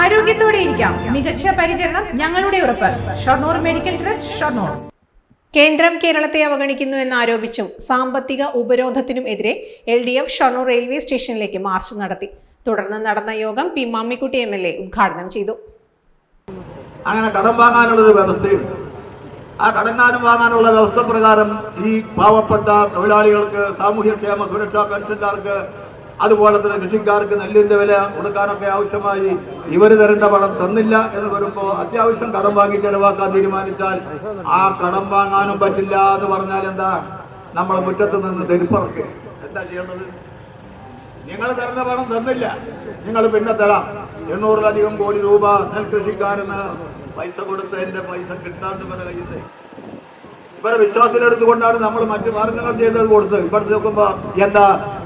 ആരോഗ്യത്തോടെ ഇരിക്കാം. മികച്ച പരിചരണം ഞങ്ങളുടെ ഉറപ്പ്. Shoranur medical trust, Shoranur. കേന്ദ്രം കേരളത്തെ അവഗണിക്കുന്നു എന്നാരോപിച്ചും സാമ്പത്തിക ഉപരോധത്തിനും എതിരെ LDF ഷൊർണൂർ റെയിൽവേ സ്റ്റേഷനിലേക്ക് മാർച്ച് നടത്തി. തുടർന്ന് നടന്ന യോഗം പി മാമ്മിക്കുട്ടി MLA ഉദ്ഘാടനം ചെയ്തു. അങ്ങനെ കടം വാങ്ങാനുള്ളൊരു വ്യവസ്ഥയുണ്ട്. ആ കടം വാങ്ങാനുള്ള വ്യവസ്ഥ പ്രകാരം ഈ പാവപ്പെട്ട തൊഴിലാളികൾക്ക്, സാമൂഹ്യക്ഷേമ സുരക്ഷാ പെൻഷൻകാർക്ക്, അതുപോലെ തന്നെ കൃഷിക്കാർക്ക് നെല്ലിന്റെ വില കൊടുക്കാനൊക്കെ ആവശ്യമായി ഇവർ തരേണ്ട പണം തന്നില്ല എന്ന് വരുമ്പോൾ അത്യാവശ്യം കടം വാങ്ങി ചെലവാക്കാൻ തീരുമാനിച്ചാൽ ആ കടം വാങ്ങാനും പറ്റില്ല എന്ന് പറഞ്ഞാൽ എന്താ? നമ്മളെ മുറ്റത്ത് നിന്ന് തെരുപ്പറക്കുക. എന്താ ചെയ്യേണ്ടത്? നിങ്ങൾ തരുന്ന പണം തന്നില്ല, നിങ്ങൾ പിന്നെ തരാം. 800-ലധികം കോടി രൂപ നെൽകൃഷിക്കാരന് പൈസ കൊടുത്തതിന്റെ പൈസ കിട്ടാണ്ട് ഇവരെ കയ്യിൽ ഇവരെ വിശ്വാസത്തിലെടുത്തുകൊണ്ടാണ് നമ്മൾ മറ്റു മാർഗങ്ങൾ ചെയ്തത് കൊടുത്തത്. ഇപ്പോഴത്തെ നോക്കുമ്പോ എന്താ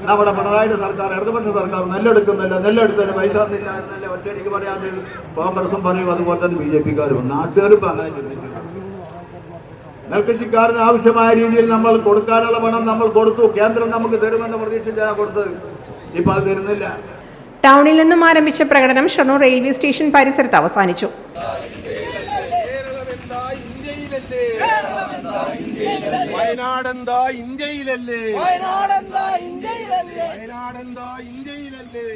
നമ്മുടെ പിണറായിയുടെ സർക്കാർ, ഇടതുപക്ഷ സർക്കാർ നെല്ലെടുക്കുന്നില്ല, നെല്ലെടുത്തതിന് പൈസ തന്നില്ല എന്നല്ല ഒറ്റയ്ക്ക് പറയാതെ കോൺഗ്രസും പറയും, അതുപോലെ തന്നെ BJP-ക്കാരും നാട്ടുകാരും അങ്ങനെ ചിന്തിച്ചിട്ടുണ്ട്. നെൽകൃഷിക്കാരന് ആവശ്യമായ രീതിയിൽ നമ്മൾ കൊടുക്കാനുള്ള പണം നമ്മൾ കൊടുത്തു. കേന്ദ്രം നമുക്ക് തരുമെന്ന് പ്രതീക്ഷിച്ചാണ് കൊടുത്തത്. ഇപ്പൊ അത് തരുന്നില്ല. ടൗണിൽ നിന്നും ആരംഭിച്ച പ്രകടനം ഷൊർണൂർ റെയിൽവേ സ്റ്റേഷൻ പരിസരത്ത് അവസാനിച്ചു. വയനാടെന്താ ഇന്ത്യയിലല്ലേ? വയനാടെന്താ ഇന്ത്യയിലല്ലേ? വയനാടെന്താ ഇന്ത്യയിലല്ലേ?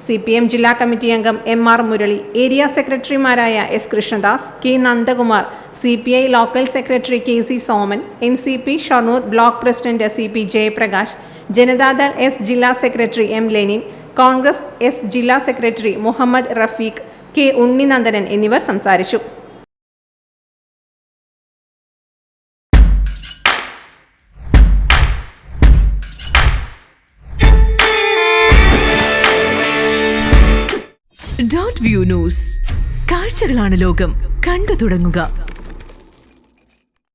CPM ജില്ലാ കമ്മിറ്റി അംഗം MR മുരളി, ഏരിയ സെക്രട്ടറിമാരായ S Krishnadas, K Nandakumar, CPI local secretary KC Soman, NCP Shoranur block president CP Jayaprakash, Janata Dal S ജില്ലാ secretary M Lenin, Congress S ജില്ലാ സെക്രട്ടറി മുഹമ്മദ് റഫീഖ്, K ഉണ്ണിനന്ദനൻ എന്നിവർ സംസാരിച്ചു. .view ന്യൂസ്, കാഴ്ചകളാണ് ലോകം, കണ്ടു തുടങ്ങുക.